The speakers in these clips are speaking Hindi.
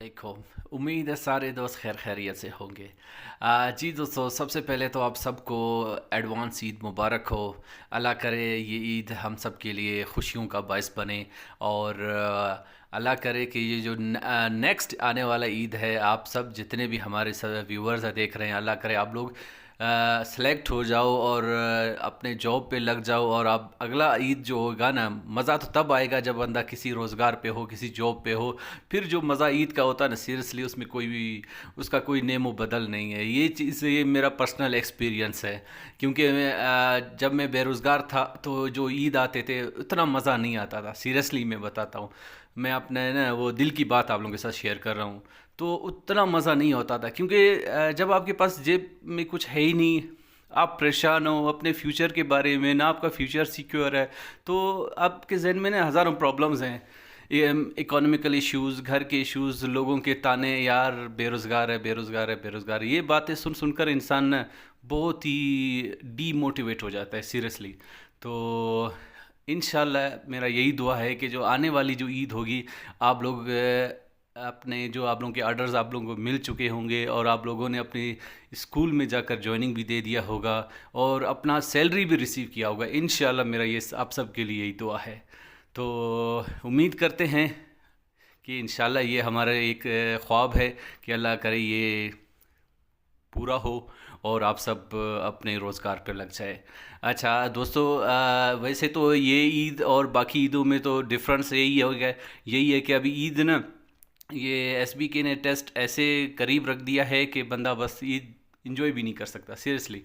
वालेकुम। उम्मीद है सारे दोस्त खैर खैरियत से होंगे। जी दोस्तों, सबसे पहले तो आप सबको एडवांस ईद मुबारक हो। अल्लाह करे ये ईद हम सब के लिए खुशियों का बायस बने। और अल्लाह करे कि ये जो नेक्स्ट आने वाला ईद है, आप सब जितने भी हमारे सब व्यूवर्स हैं देख रहे हैं, अल्लाह करे आप लोग सेलेक्ट हो जाओ और अपने जॉब पे लग जाओ। और आप अगला ईद जो होगा ना, मज़ा तो तब आएगा जब बंदा किसी रोज़गार पे हो, किसी जॉब पे हो। फिर जो मज़ा ईद का होता है ना, सीरियसली उसमें कोई भी उसका कोई नेमो बदल नहीं है। ये चीज़, ये मेरा पर्सनल एक्सपीरियंस है। क्योंकि जब मैं बेरोज़गार था तो जो ईद आते थे उतना मज़ा नहीं आता था। सीरियसली मैं बताता हूँ, मैं अपने ना वो दिल की बात आप लोगों के साथ शेयर कर रहा हूँ। तो उतना मज़ा नहीं होता था, क्योंकि जब आपके पास जेब में कुछ है ही नहीं, आप परेशान हो अपने फ्यूचर के बारे में, ना आपका फ्यूचर सिक्योर है, तो आपके जहन में ना हज़ारों प्रॉब्लम्स हैं। इकोनॉमिकल इश्यूज़, घर के इश्यूज़, लोगों के ताने, यार बेरोज़गार है, बेरोज़गार है, बेरोज़गार है। ये बातें सुन सुनकर इंसान ना बहुत ही डीमोटिवेट हो जाता है सीरियसली। तो इंशाल्लाह मेरा यही दुआ है कि जो आने वाली जो ईद होगी, आप लोग अपने जो आप लोगों के ऑर्डर्स आप लोगों को मिल चुके होंगे, और आप लोगों ने अपनी स्कूल में जाकर ज्वाइनिंग भी दे दिया होगा, और अपना सैलरी भी रिसीव किया होगा। इंशाल्लाह मेरा ये आप सब के लिए यही दुआ है। तो उम्मीद करते हैं कि इंशाल्लाह ये हमारा एक ख्वाब है कि अल्लाह करे ये पूरा हो और आप सब अपने रोज़गार पे लग जाए। अच्छा दोस्तों, वैसे तो ये ईद और बाकी ईदों में तो डिफरेंस यही हो गया, यही है कि अभी ईद ना, ये एसबीके ने टेस्ट ऐसे करीब रख दिया है कि बंदा बस ईद इंजॉय भी नहीं कर सकता। सीरियसली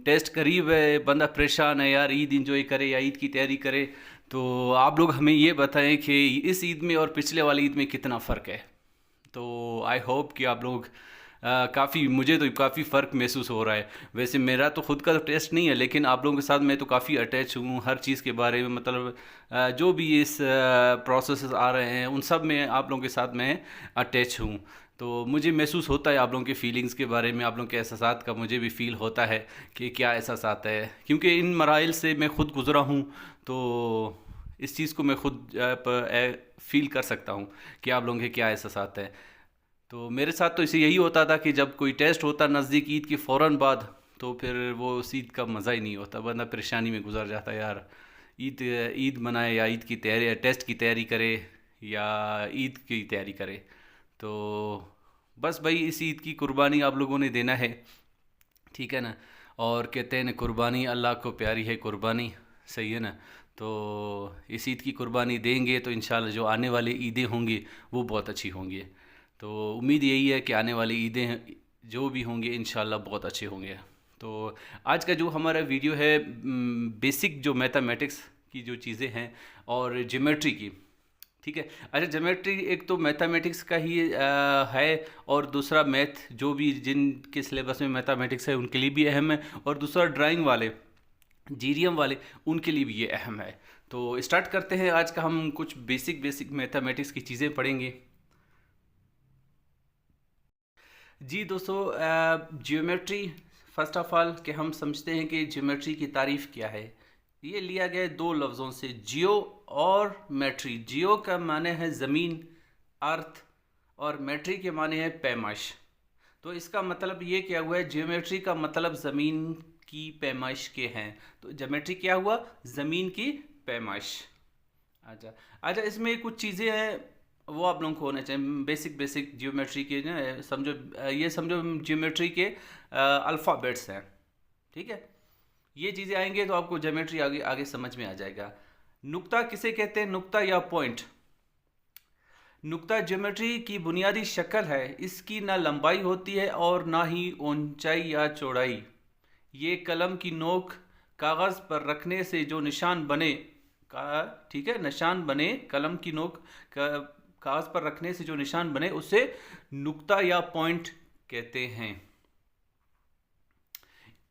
टेस्ट करीब है, बंदा परेशान है यार, ईद इंजॉय करे या ईद की तैयारी करे। तो आप लोग हमें ये बताएं कि इस ईद में और पिछले वाली ईद में कितना फ़र्क है। तो आई होप कि आप लोग काफ़ी, मुझे तो काफ़ी फ़र्क महसूस हो रहा है। वैसे मेरा तो खुद का तो टेस्ट नहीं है, लेकिन आप लोगों के साथ मैं तो काफ़ी अटैच हूँ हर चीज़ के बारे में। मतलब जो भी इस प्रोसेस आ रहे हैं उन सब में आप लोगों के साथ मैं अटैच हूँ। तो मुझे महसूस होता है आप लोगों के फीलिंग्स के बारे में, आप लोगों के एहसासात का मुझे भी फ़ील होता है कि क्या एहसास आता है, क्योंकि इन मराइल से मैं खुद गुज़रा हूँ। तो इस चीज़ को मैं खुद फील कर सकता हूँ कि आप लोगों के क्या एहसास आता है। तो मेरे साथ तो इसे यही होता था कि जब कोई टेस्ट होता नज़दीक ईद के फ़ौरन बाद, तो फिर वो उस ईद का मज़ा ही नहीं होता, बंदा परेशानी में गुजर जाता है यार। ईद ईद मनाए या ईद की तैयारी, टेस्ट की तैयारी करे या ईद की तैयारी करे। तो बस भाई, इस ईद की कुर्बानी आप लोगों ने देना है, ठीक है ना। और कहते हैं ना, कुर्बानी अल्लाह को प्यारी है कुर्बानी, सही है ना। तो इस ईद की कुर्बानी देंगे तो इंशाल्लाह जो आने वाली ईदें होंगी वो बहुत अच्छी होंगी। तो उम्मीद यही है कि आने वाली ईदें जो भी होंगी इंशाल्लाह बहुत अच्छे होंगे। तो आज का जो हमारा वीडियो है, बेसिक जो मैथमेटिक्स की जो चीज़ें हैं और ज्योमेट्री की, ठीक है। अच्छा, ज्योमेट्री एक तो मैथमेटिक्स का ही है, और दूसरा मैथ जो भी जिनके सिलेबस में मैथमेटिक्स है उनके लिए भी अहम है, और दूसरा ड्राइंग वाले, जीरियम वाले, उनके लिए भी ये अहम है। तो स्टार्ट करते हैं। आज का हम कुछ बेसिक बेसिक मैथमेटिक्स की चीज़ें पढ़ेंगे। जी दोस्तों, ज्योमेट्री, फर्स्ट ऑफ ऑल कि हम समझते हैं कि ज्योमेट्री की तारीफ़ क्या है। ये लिया गया है दो लफ्ज़ों से, जियो और मैट्री। जियो का माने है ज़मीन, अर्थ, और मैट्री के माने है पैमाइश। तो इसका मतलब ये क्या हुआ है, ज्योमेट्री का मतलब ज़मीन की पैमाइश के हैं। तो ज्योमेट्री क्या हुआ, ज़मीन की पैमाइश। अच्छा, अच्छा, इसमें कुछ चीज़ें हैं वो आप लोगों को होना चाहिए, बेसिक बेसिक ज्योमेट्री के ना, समझो ये समझो ज्योमेट्री के अल्फ़ाबेट्स हैं, ठीक है। ये चीज़ें आएंगे तो आपको ज्योमेट्री आगे आगे समझ में आ जाएगा। नुक्ता किसे कहते हैं, नुक्ता या पॉइंट। नुक्ता ज्योमेट्री की बुनियादी शक्ल है, इसकी ना लंबाई होती है और ना ही ऊंचाई या चौड़ाई। ये कलम की नोक कागज़ पर रखने से जो निशान बने का, ठीक है, निशान बने, कलम की नोक कागज़ पर रखने से जो निशान बने उसे नुक्ता या पॉइंट कहते हैं।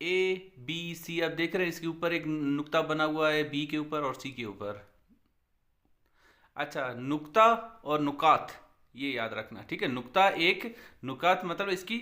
ए बी सी, अब देख रहे हैं इसके ऊपर एक नुक्ता बना हुआ है, बी के ऊपर और सी के ऊपर। अच्छा, नुक्ता और नुकात, ये याद रखना, ठीक है। नुक्ता एक, नुकात मतलब इसकी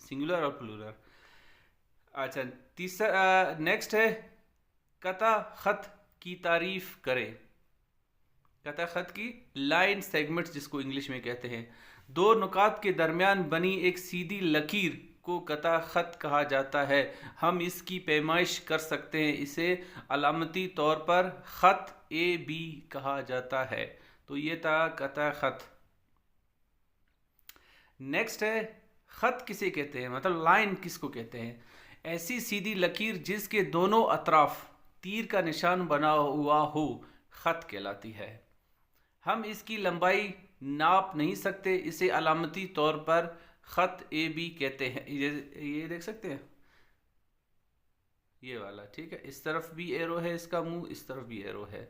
सिंगुलर और प्लूरल। अच्छा, तीसरा नेक्स्ट है, कता खत की तारीफ करे। कता खत की लाइन सेगमेंट जिसको इंग्लिश में कहते हैं। दो नुकात के दरमियान बनी एक सीधी लकीर को कता खत कहा जाता है। हम इसकी पैमाइश कर सकते हैं, इसे अलामती तौर पर खत ए बी कहा जाता है। तो ये था कता खत। नेक्स्ट है खत किसे कहते हैं, मतलब लाइन किसको कहते हैं। ऐसी सीधी लकीर जिसके दोनों अतराफ तीर का निशान बना हुआ हो खत कहलाती है। हम इसकी लंबाई नाप नहीं सकते, इसे अलामती तौर पर खत ए बी कहते हैं। ये देख सकते हैं, ये वाला, ठीक है। इस तरफ भी एरो है इसका मुंह, इस तरफ भी एरो है।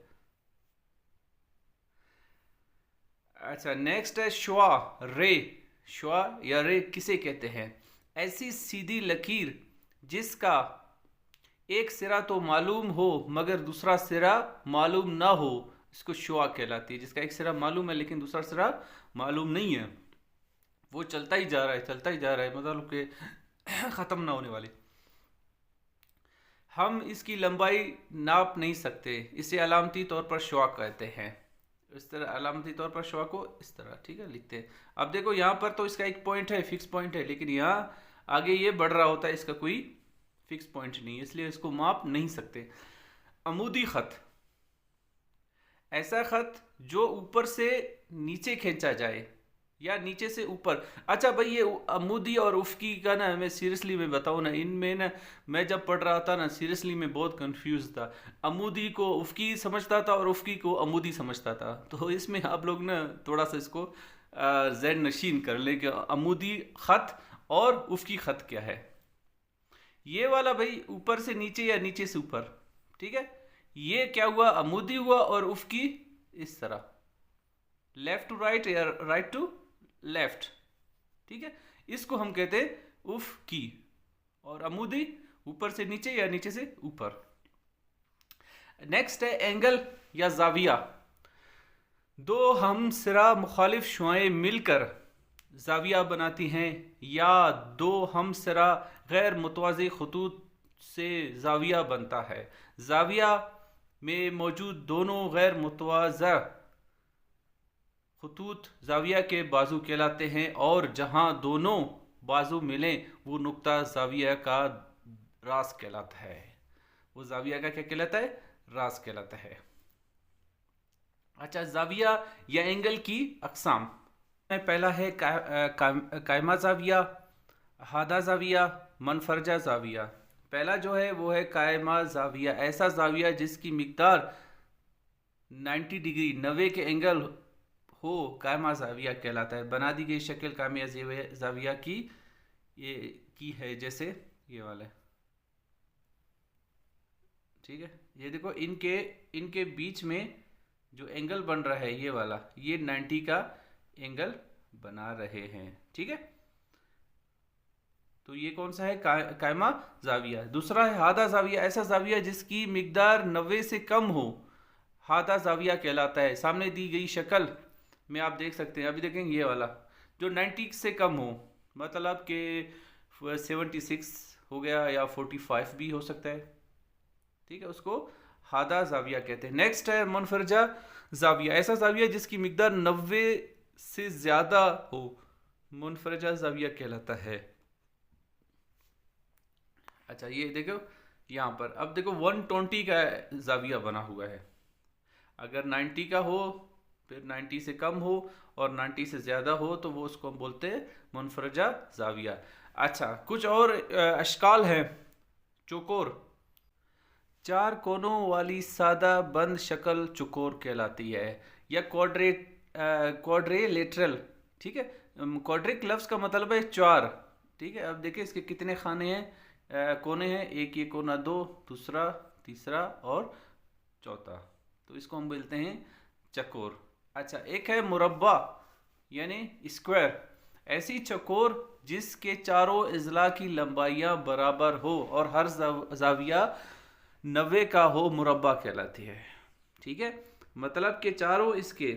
अच्छा, नेक्स्ट है श्वा रे। श्वा या रे किसे कहते हैं। ऐसी सीधी लकीर जिसका एक सिरा तो मालूम हो मगर दूसरा सिरा मालूम ना हो, इसको श्वा कहलाती है। जिसका एक सिरा मालूम है लेकिन दूसरा सिरा मालूम नहीं है, वो चलता ही जा रहा है, चलता ही जा रहा है, मतलब कि ख़त्म ना होने वाली। हम इसकी लंबाई नाप नहीं सकते, इसे अलामती तौर पर श्वा कहते हैं। इस तरह अलामती तौर पर श्वा को इस तरह, ठीक है, लिखते हैं। अब देखो यहाँ पर तो इसका एक पॉइंट है, फिक्स पॉइंट है, लेकिन यहाँ आगे ये बढ़ रहा होता है, इसका कोई फिक्स पॉइंट नहीं है, इसलिए इसको माप नहीं सकते। अमूदी खत, ऐसा खत जो ऊपर से नीचे खींचा जाए या नीचे से ऊपर। अच्छा भाई, ये अमूदी और उफ़की का ना, मैं सीरियसली में बताऊँ ना, इनमें ना मैं जब पढ़ रहा था ना, सीरियसली में बहुत कंफ्यूज था। अमूदी को उफ़की समझता था और उफ़की को अमूदी समझता था। तो इसमें आप लोग ना थोड़ा सा इसको ज़हन नशीन कर लें कि अमूदी ख़त और उफ़की ख़त क्या है। ये वाला भाई ऊपर से नीचे या नीचे से ऊपर, ठीक है। ये क्या हुआ, अमूदी हुआ, और उफ़की इस तरह, लेफ्ट टू राइट या राइट टू लेफ्ट, ठीक है। इसको हम कहते हैं उफ की। और अमूदी ऊपर से नीचे या नीचे से ऊपर। नेक्स्ट है एंगल या जाविया। दो हम सिरा मुखालिफ शुआएं मिलकर जाविया बनाती हैं, या दो हम सिरा गैर मुतवाज़ी खतूत से जाविया बनता है। जाविया में मौजूद दोनों गैर मुतवाज़ा खतूत जाविया के बाजू कहलाते हैं, और जहां दोनों बाजू मिलें वो नुक्ता जाविया का रास कहलाता है। वो जाविया का क्या कहलाता है, रास कहलाता है। अच्छा, जाविया या एंगल की अकसाम। पहला है कायमा जाविया, हादा जाविया, मनफरजा जाविया। पहला जो है वो है कायमा जाविया, ऐसा जाविया जिसकी मिकदार 90 डिग्री 90 के एंगल हो कायमा जाविया कहलाता है। बना दी गई शक्ल कायमा जाविया की ये की है, जैसे ये वाला, ठीक है। ये देखो, इनके बीच में जो एंगल बन रहा है ये वाला, ये 90 का एंगल बना रहे हैं, ठीक है। तो ये कौन सा है, कायमा जाविया। दूसरा है हादा जाविया, ऐसा जाविया जिसकी मिकदार 90 से कम हो, हादा जाविया कहलाता है। सामने दी गई शक्ल में आप देख सकते हैं, अभी देखेंगे ये वाला जो 90 से कम हो, मतलब कि 76 हो गया या 45 भी हो सकता है, ठीक है, उसको हादा जाविया कहते हैं। नेक्स्ट है मुनफरजा जाविया, ऐसा जाविया जिसकी मिकदार 90 से ज़्यादा हो, मुनफरजा जाविया कहलाता है। अच्छा, ये देखो यहाँ पर, अब देखो 120 का जाविया बना हुआ है। अगर 90 का हो, फिर 90 से कम हो और 90 से ज़्यादा हो, तो वो उसको हम बोलते हैं मुनफरजा जाविया। अच्छा, कुछ और अशकाल हैं। चौकोर, चार कोनों वाली सादा बंद शक्ल चौकोर कहलाती है, या क्वाड्रिलेटरल, ठीक है। क्वाड्रिक लफ्ज़ का मतलब है चार, ठीक है। अब देखिए इसके कितने खाने हैं, कोने हैं, एक ये कोना, दो, दूसरा, तीसरा और चौथा, तो इसको हम बोलते हैं चकोर। अच्छा, एक है मुरब्बा यानी स्क्वायर, ऐसी चकोर जिसके चारों अजला की लंबाइयाँ बराबर हो और हर जाविया 90 का हो, मुरब्बा कहलाती है, ठीक है। मतलब कि चारों इसके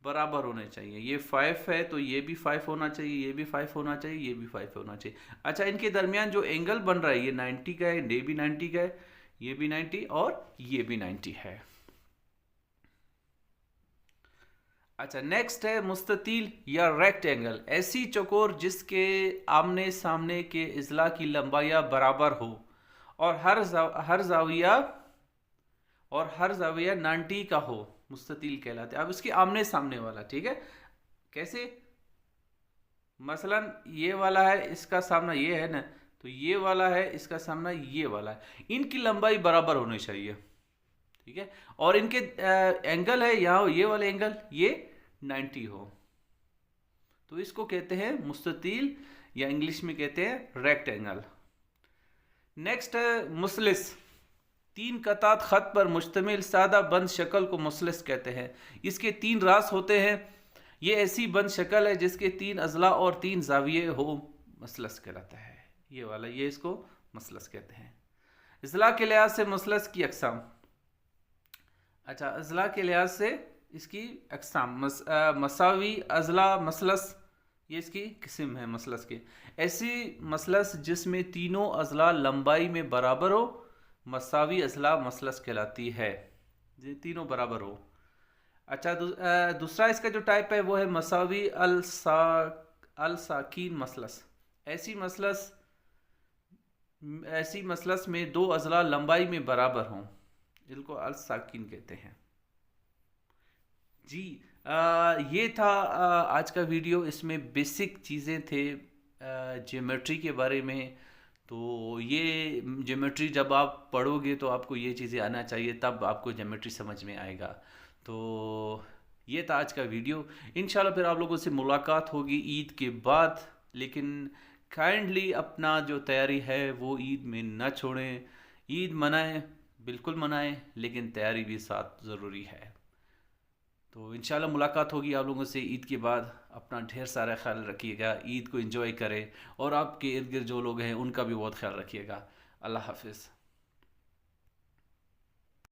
बराबर होने चाहिए। ये 5 है तो ये भी 5 होना चाहिए, ये भी 5 होना चाहिए, ये भी 5 होना चाहिए। अच्छा, इनके दरमियान जो एंगल बन रहा है ये 90 का है, ये भी 90 का है, ये भी 90 और ये भी 90 है। अच्छा, नेक्स्ट है मुस्ततील या रेक्टेंगल, ऐसी चौकोर जिसके आमने सामने के इजला की लंबाइयाँ बराबर हो और हर जाविया 90 का हो, मुस्ततील कहलाते हैं। अब इसके आमने सामने वाला, ठीक है, कैसे? मसलन ये वाला है, इसका सामना ये है ना, तो ये वाला है, इसका सामना ये वाला है, इनकी लंबाई बराबर होनी चाहिए, ठीक है, और इनके एंगल है यहाँ, ये वाले एंगल ये 90 हो, तो इसको कहते हैं मुस्ततील या इंग्लिश में कहते हैं रेक्टेंगल। नेक्स्ट है मुसलिस, तीन कतात खत पर मुश्तमिल सादा बंद शक्ल को मुसलिस कहते हैं। इसके तीन रास होते हैं। ये ऐसी बंद शक्ल है जिसके तीन अजला और तीन जाविये हो, मसलस कहलाता है। ये वाला, ये इसको मसलस कहते हैं। अजला के लिहाज से मसलस की अकसाम, अच्छा, अजला के लिहाज से इसकी अकसाम, मसावी अजला मसलस, ये इसकी किस्म है मसलस के। ऐसी मसलस जिसमें तीनों अजला लंबाई में बराबर हो, मसावी अजला मसलस कहलाती है, ये तीनों बराबर हो। अच्छा, दूसरा इसका जो टाइप है वो है मसावी अल साकीन मसलस। ऐसी मसलस में दो अजला लंबाई में बराबर हों, जिनको अल साकीन कहते हैं। जी, ये था आज का वीडियो। इसमें बेसिक चीज़ें थे ज्योमेट्री के बारे में। तो ये ज्योमेट्री जब आप पढ़ोगे तो आपको ये चीज़ें आना चाहिए, तब आपको ज्योमेट्री समझ में आएगा। तो ये था आज का वीडियो। इंशाल्लाह फिर आप लोगों से मुलाकात होगी ईद के बाद, लेकिन काइंडली अपना जो तैयारी है वो ईद में ना छोड़ें। ईद मनाएं, बिल्कुल मनाएं, लेकिन तैयारी भी साथ ज़रूरी है। तो इंशाल्लाह मुलाकात होगी आप लोगों से ईद के बाद। अपना ढेर सारा ख्याल रखिएगा, ईद को एंजॉय करें, और आपके इर्द गिर्द जो लोग हैं उनका भी बहुत ख्याल रखिएगा। अल्लाह हाफिज़।